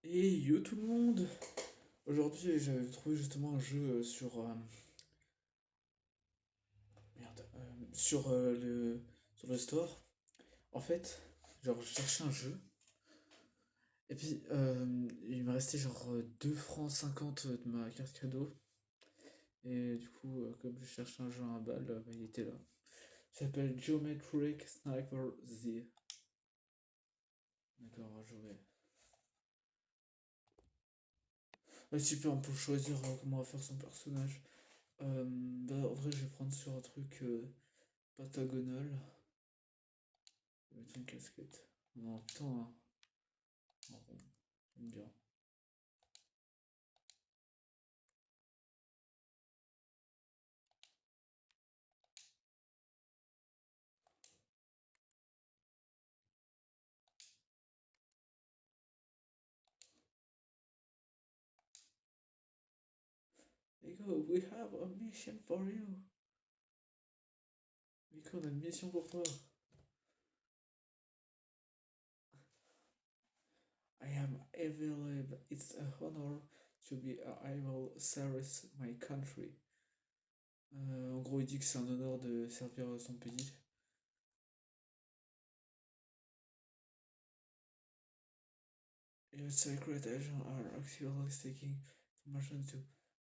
Et yo tout le monde! Aujourd'hui, j'avais trouvé justement un jeu sur le store. En fait, genre, je cherchais un jeu. Et puis, il me restait genre 2 francs 50 de ma carte cadeau. Et du coup, comme je cherchais un jeu à 1 balle, bah, il était là. Il s'appelle Geometric Sniper Z. D'accord, on va jouer. Ah, super, on peut choisir comment on va faire son personnage. Bah, en vrai, je vais prendre sur un truc pentagonal. Je vais mettre une casquette. Non, putain, hein. En rond. J'aime bien. Ego, we have a mission for you. Nico, on a une mission pour toi. I am available. It's a honor to be able to service my country. En gros, il dit que c'est un honneur de servir son pays. Your secret agents are actually taking information to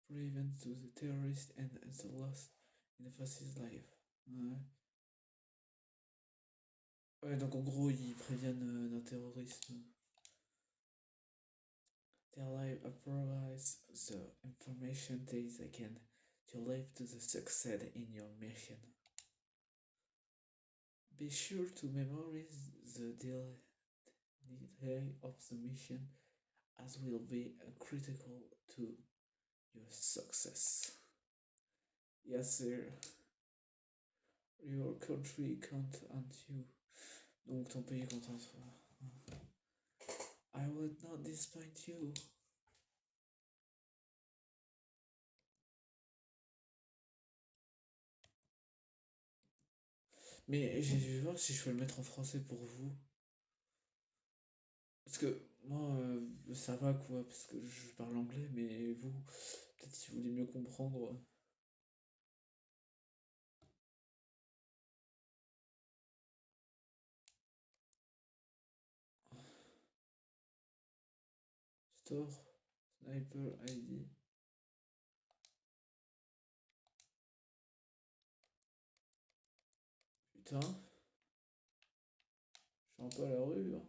prevent to the terrorists and the lost in the fascist life. Ouais. Ouais, donc en gros, ils préviennent d'un terrorisme. Their life provides the information they can to live to the success in your mission. Be sure to memorize the delay of the mission as will be critical to your success. Yes, sir. Your country count on you. Donc ton pays compte en toi. I would not disappoint you. Mais j'ai dû voir si je peux le mettre en français pour vous. Parce que moi, ça va quoi, parce que je parle anglais, mais vous, peut-être si vous voulez mieux comprendre. Store, Sniper ID. Putain, je suis un peu à la rue, hein.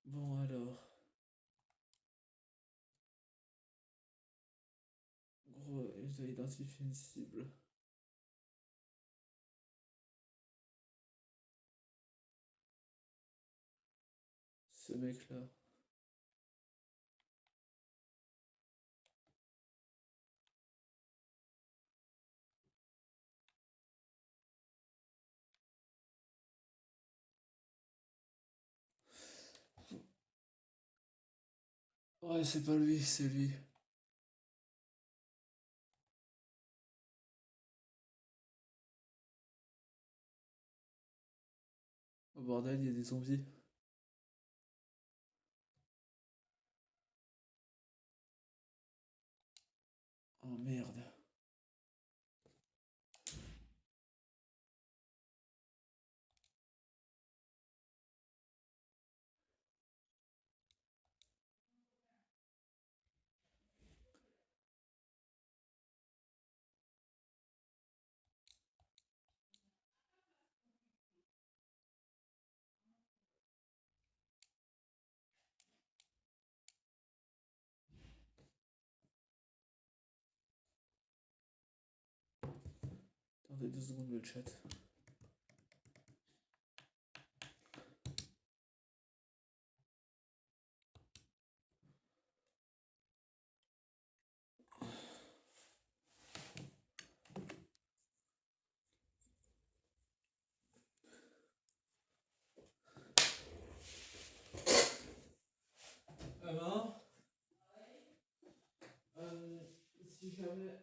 Bon alors, gros, je dois identifier une cible. Ce mec-là. Ouais, c'est pas lui, c'est lui. Oh bordel, il y a des zombies. Oh merde. Attendez 2 secondes le chat. Maman, si jamais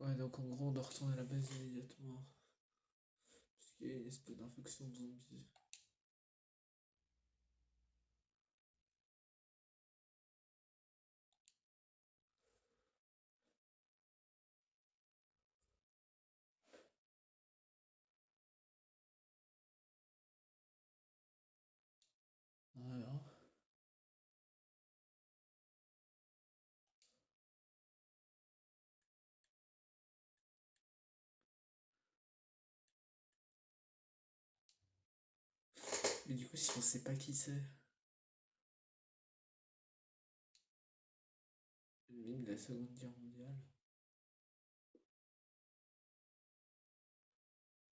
Ouais, donc en gros, on doit retourner à la base immédiatement. Parce qu'il y a une espèce d'infection de zombies. Voilà. Mais du coup, si on sait pas qui c'est, une mine de la Seconde Guerre mondiale.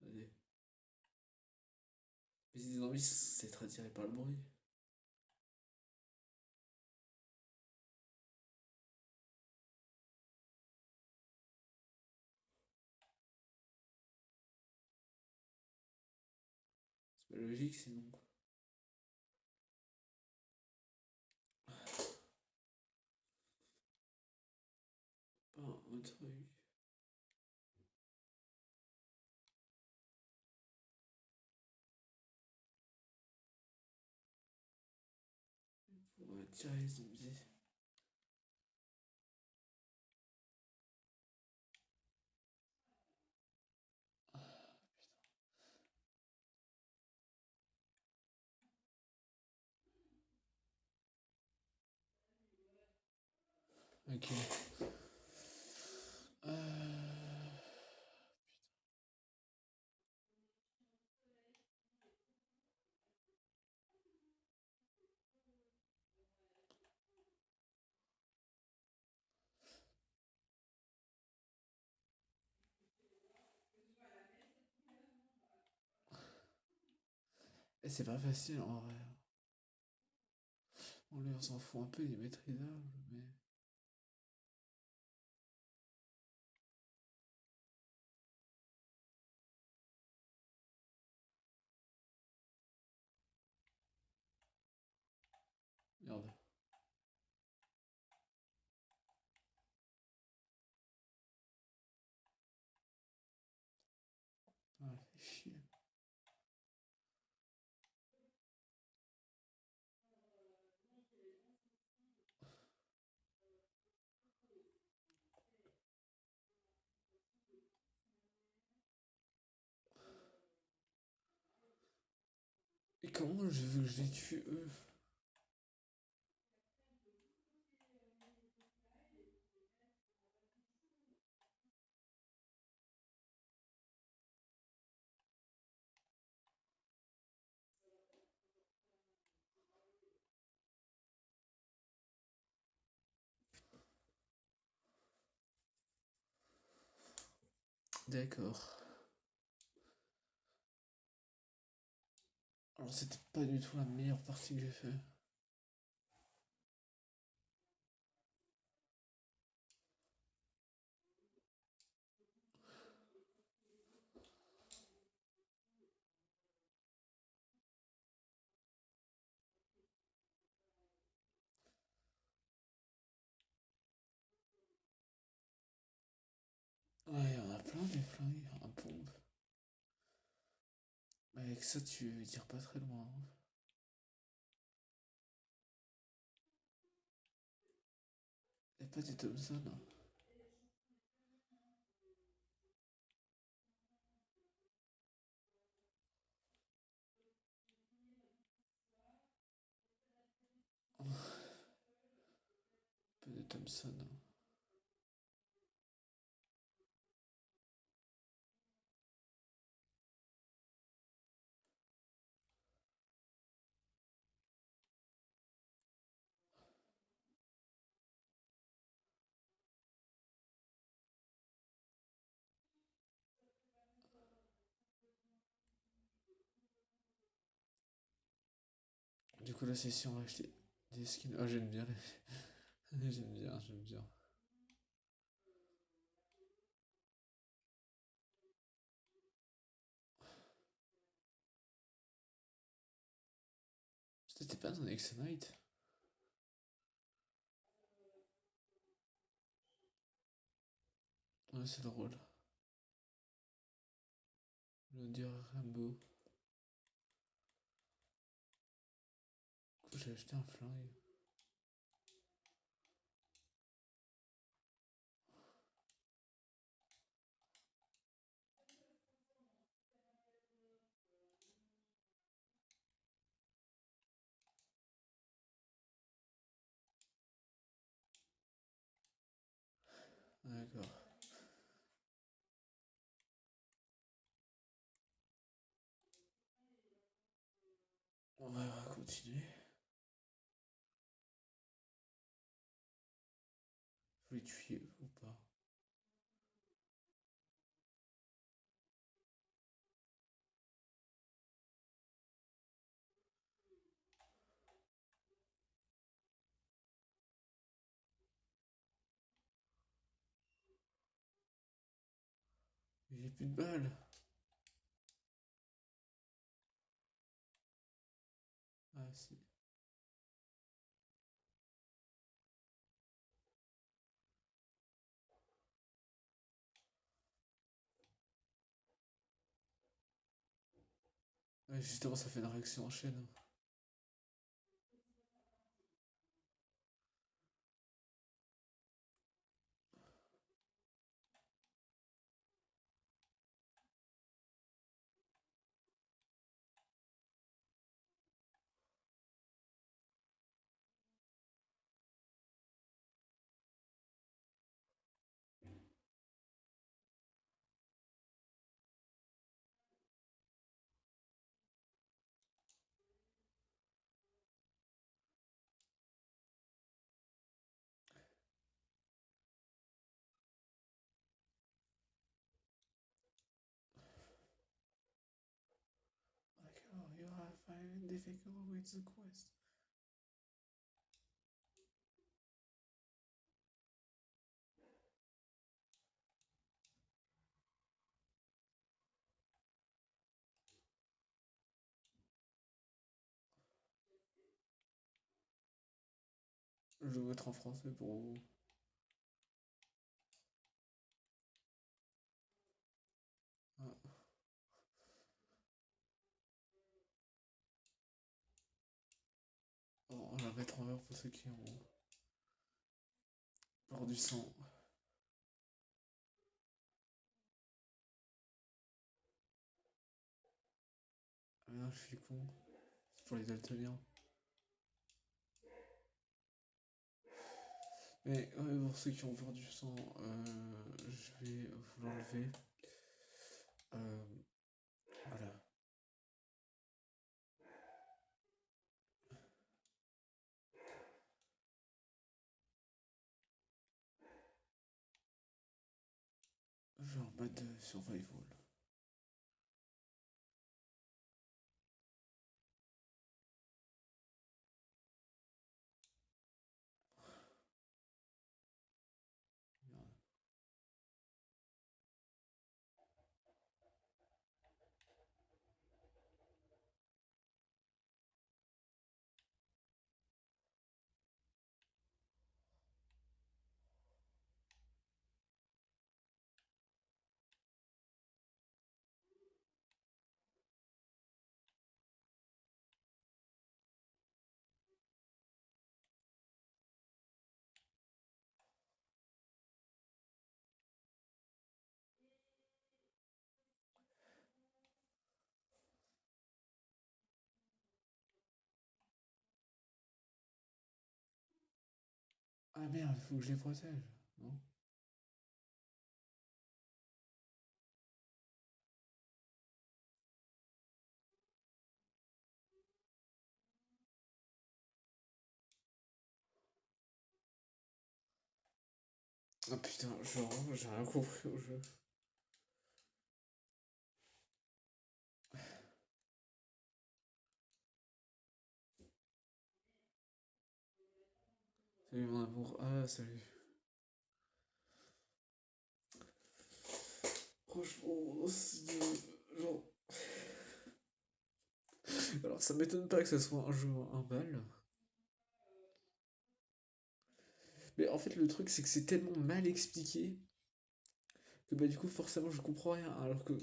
Allez. Mais si des zombies, c'est très attiré par le bruit. C'est pas logique sinon. Pas un truc. Pour attirer les zombies. Ok. Et c'est pas facile en vrai. On s'en fout un peu, il est maîtrisable, mais. Merde. Ah, fait chier. Et comment je veux que je les tue eux? D'accord. Alors c'était pas du tout la meilleure partie que j'ai fait. Ouais, il y en a plein des flingues, un pompe. Mais avec ça, tu tires pas très loin, hein. Y'a pas des Thompson, hein. Pas de Thompson, hein. Du coup, là, c'est si on va acheter des skins. Oh, j'aime bien les. J'aime bien, j'aime bien. C'était pas dans X-Night? Ouais, c'est drôle. Le dire Rambo. Du coup, j'ai acheté un flingue. D'accord. On va continuer. Faut les tuer ou pas? J'ai plus de balles. Ah si. Ouais, justement, ça fait une réaction en chaîne. D'accord, you are finding difficult with the quest. Je vais être en français pour vous. Ah. Oh, on va mettre en vert pour ceux qui ont peur du sang. Ah non, je suis con. C'est pour les daltoniens. Mais ouais, pour ceux qui ont peur du sang, je vais vous l'enlever. Voilà. Genre mode survival. Merde. Ah merde, faut que je les protège, non? Ah putain, genre, j'ai rien compris au jeu. Salut mon amour. Ah, salut. Franchement, genre. Alors, ça m'étonne pas que ça soit un jeu à un bal. Mais en fait, le truc, c'est que c'est tellement mal expliqué que bah du coup forcément je comprends rien alors que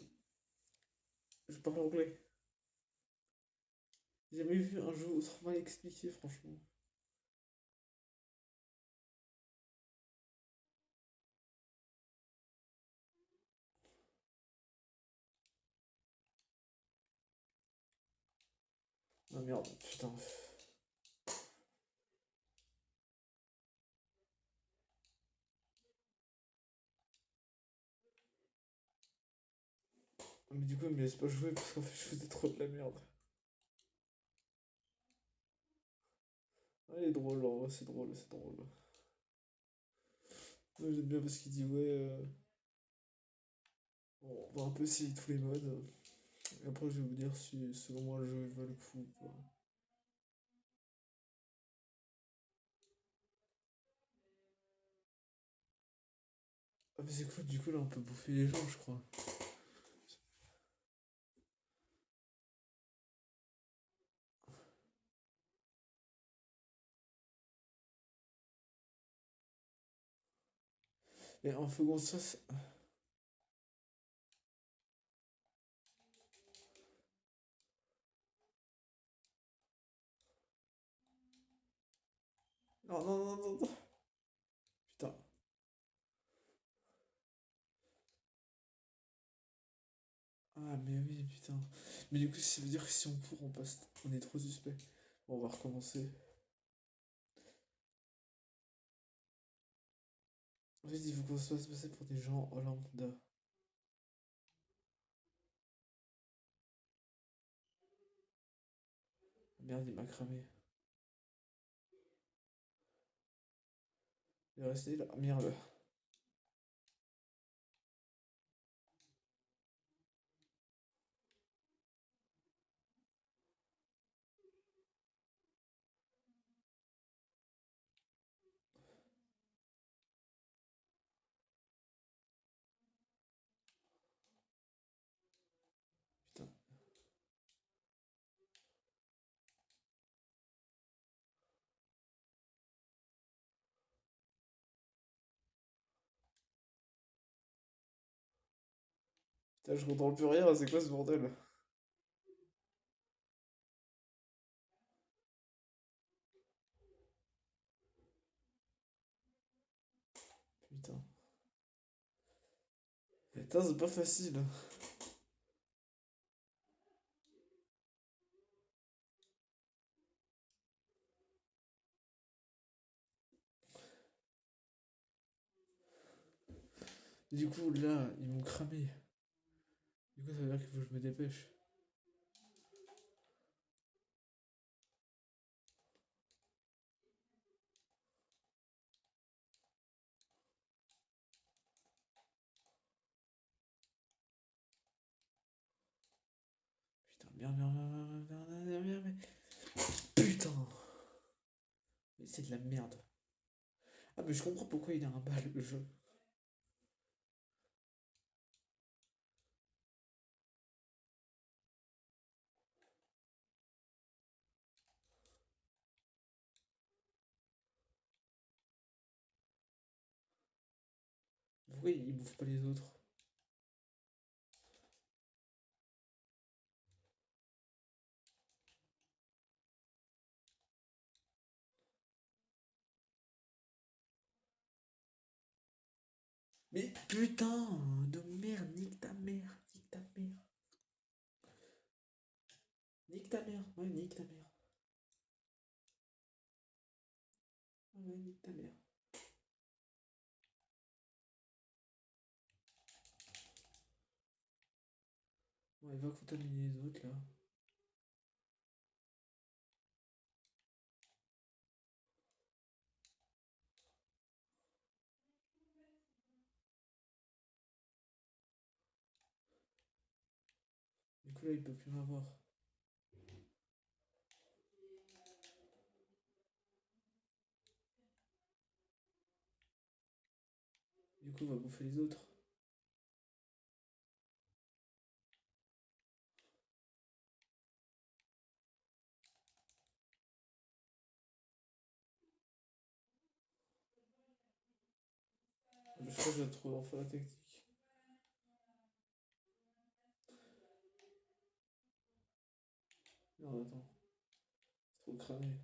je parle anglais. J'ai jamais vu un jeu autrement mal expliqué franchement. Ah merde, putain. Mais du coup, il me laisse pas jouer parce qu'en fait, je faisais trop de la merde. Ah, il est drôle, en vrai, c'est drôle, c'est drôle. Moi, j'aime bien parce qu'il dit, ouais, bon, on va un peu essayer tous les modes. Et après, je vais vous dire si, selon moi, le jeu il vaut le coup ou pas. Ah, mais c'est cool, du coup, là, on peut bouffer les gens, je crois. Et en faisant ça, non, non, non, non, non. Putain. Ah, mais oui, putain. Mais du coup, ça veut dire que si on court, on passe. On est trop suspect. Bon, on va recommencer. En fait, il faut qu'on se fasse passer pour des gens lambda. Merde, il m'a cramé. Il est resté là. Merde. Putain. Putain, je contrôle plus rien, c'est quoi ce bordel? Putain. Putain, c'est pas facile. Du coup, là, ils m'ont cramé. Du coup, ça veut dire qu'il faut que je me dépêche. Putain, merde, merde, merde, merde, merde, merde, merde, merde. Putain. Mais c'est de la merde. Ah, mais je comprends pourquoi il a un bal, le jeu. Pourquoi il bouffe pas les autres? Mais putain de merde, nique ta mère, nique ta mère. Nique ta mère, ouais, nique ta mère. Ah ouais, nique ta mère. Ouais, il va contaminer les autres, là. Du coup, là, il peut plus m'avoir. Du coup, il va bouffer les autres. Je crois que j'ai trouvé enfin la tactique. Non, attends, trop cramé.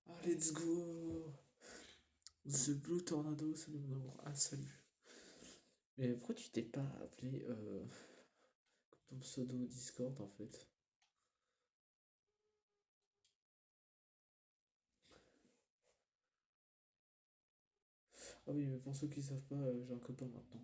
Ah, let's go! The Blue Tornado, salut mon amour. Ah, salut. Mais pourquoi tu t'es pas appelé ton pseudo Discord en fait? Ah oui, mais pour ceux qui savent pas, j'ai un copain maintenant.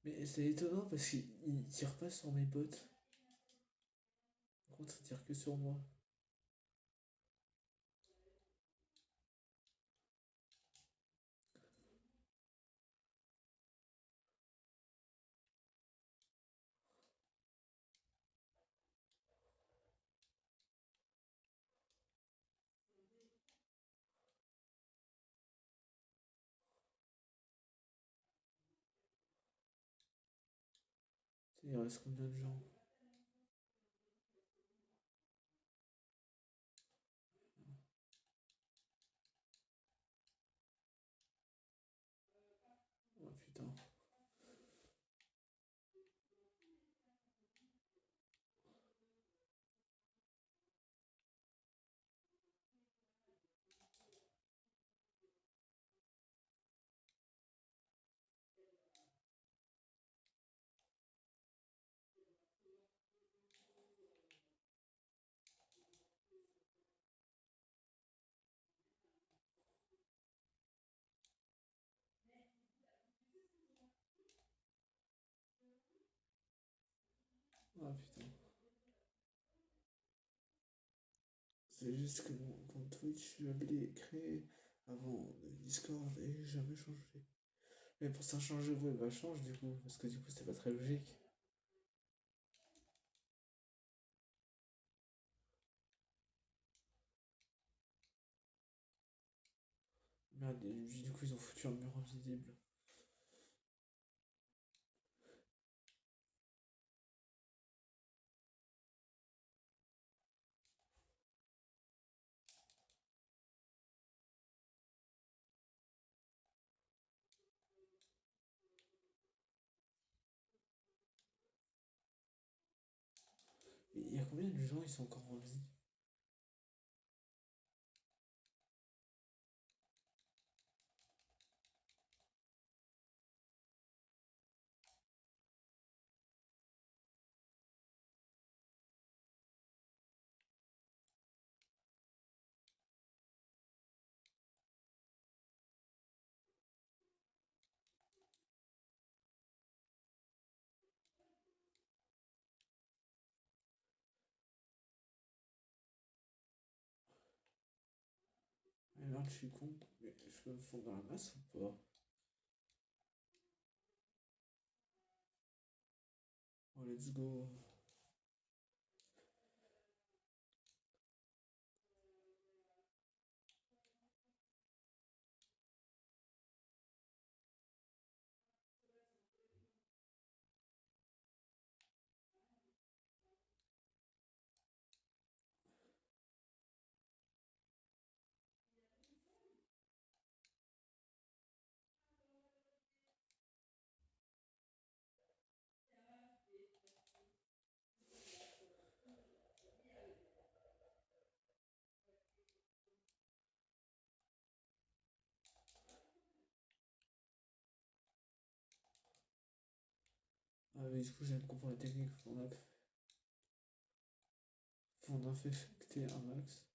Mais c'est étonnant parce qu'il tire pas sur mes potes. Par contre, il tire que sur moi. Il reste combien de gens? Oh putain. Ah putain. C'est juste que mon compte Twitch, je l'avais créé avant Discord et j'ai jamais changé. Mais pour ça changer, ouais, bah change du coup, parce que du coup c'était pas très logique. Merde, du coup ils ont foutu un mur invisible. Mais il y a combien de gens ils sont encore en vie? merde, je suis con. Mais je peux me fondre dans la masse ou pas? Oh, let's go. Ah oui, du coup, je viens de comprendre la technique. Faut en infecter un max.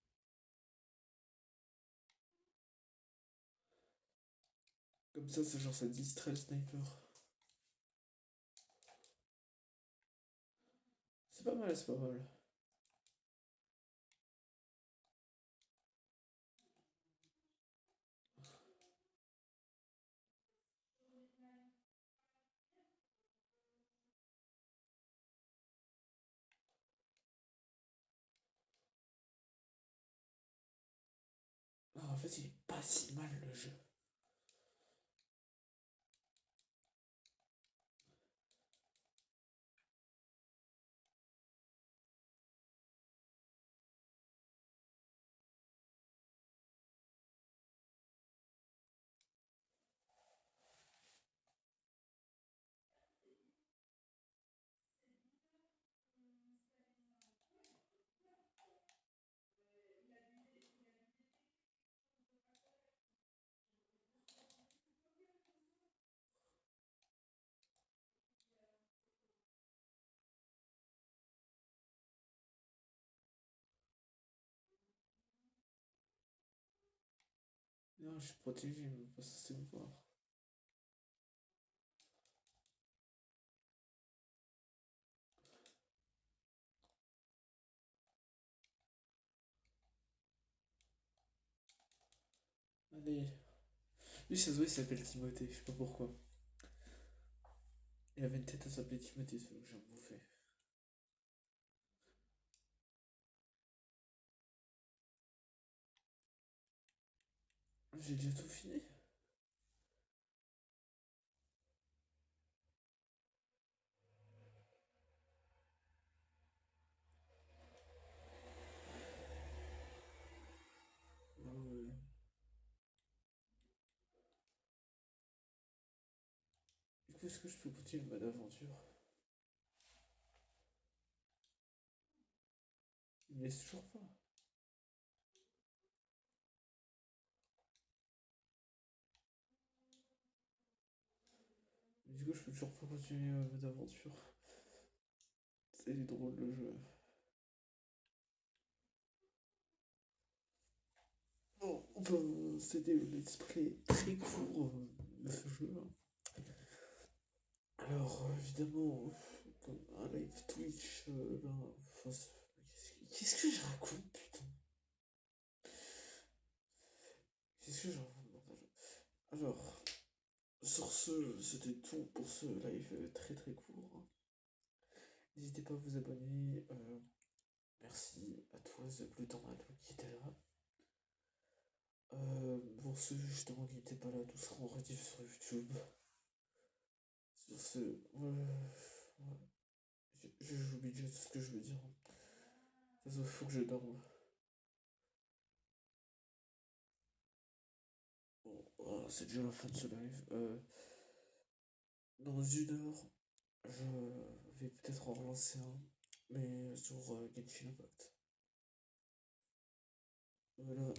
Comme ça, c'est genre ça distrait le sniper. C'est pas mal, c'est pas mal. Ah, en fait, il est pas si mal le jeu. Non, je suis protégé, mais pas censé me voir. Allez. Lui, ça se voit, il s'appelle Timothée, je sais pas pourquoi. Il avait une tête à s'appeler Timothée, celui que j'ai bouffé. J'ai déjà tout fini. Ah ouais. Du coup, est-ce que je peux continuer le mode aventure? Il me laisse toujours pas. Du coup, je peux toujours pas continuer le mode aventure. C'est drôle le jeu. Bon, c'était l'esprit très court de ce jeu. Alors, évidemment, comme un live Twitch, ben, enfin, qu'est-ce que je raconte, putain? Qu'est-ce que je raconte? Alors, sur ce, c'était tout pour ce live très très court. N'hésitez pas à vous abonner. Merci à toi, The Blue Tornado, qui était là. Pour ceux justement qui n'étaient pas là, tout sera en rediff sur YouTube. Sur ce, j'oublie déjà tout ce que je veux dire. Il faut que je dorme. Bon, voilà, c'est déjà la fin de ce live. Dans une heure, je vais peut-être en relancer un, mais sur Genshin Impact. Voilà.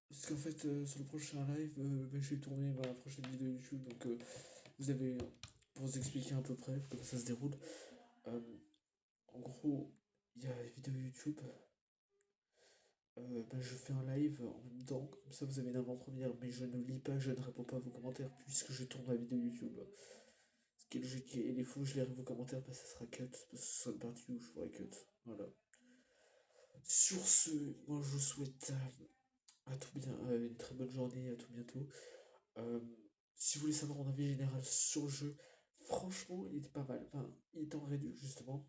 Parce qu'en fait, sur le prochain live, je vais tourner ma prochaine vidéo YouTube, donc vous avez, pour vous expliquer à peu près comment ça se déroule, euh, en gros, il y a les vidéos YouTube, je fais un live en même temps, comme ça vous avez une avant-première, mais je ne lis pas, je ne réponds pas à vos commentaires, puisque je tourne la vidéo YouTube. Ce qui est logique, et les fois où je lirai vos commentaires, ça sera cut, parce que ce sera une partie où je ferai cut. Voilà. Sur ce, moi je vous souhaite à tout bien, une très bonne journée, à tout bientôt. Euh, si vous voulez savoir mon avis général sur le jeu, franchement, il était pas mal. Enfin, il était en réduit justement,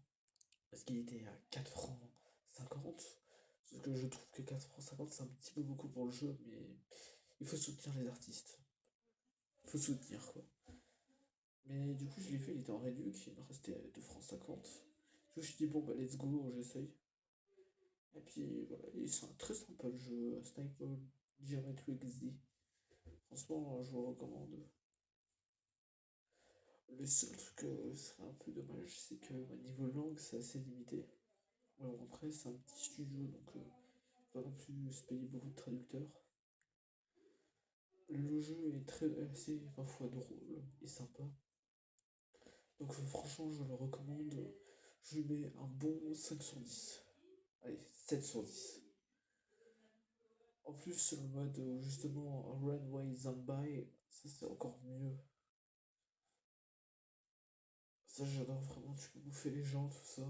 parce qu'il était à 4 francs 50. Parce que je trouve que 4 francs 50 c'est un petit peu beaucoup pour le jeu, mais il faut soutenir les artistes. Il faut soutenir quoi. Mais du coup, je l'ai fait, il était en réduc, il me restait 2 francs 50. Du coup, je me suis dit, bon, bah, let's go, j'essaye. Et puis voilà, c'est très sympa le jeu, Sniper Geometry XD. Franchement, je vous le recommande. Le seul truc serait un peu dommage, c'est que niveau langue, c'est assez limité. Alors après, c'est un petit studio, donc pas non plus se payer beaucoup de traducteurs. Le jeu est très assez parfois drôle et sympa. Donc franchement, je le recommande. Je lui mets un bon 5 sur 10. Allez, 7 sur 10. En plus, le mode justement Runway Zombie, ça c'est encore mieux. Ça j'adore vraiment, tu peux bouffer les gens, tout ça.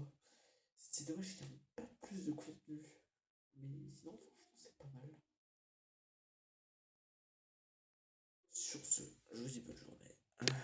C'est dommage qu'il n'y ait pas plus de contenu. Mais sinon, franchement, c'est pas mal. Sur ce, je vous dis bonne journée.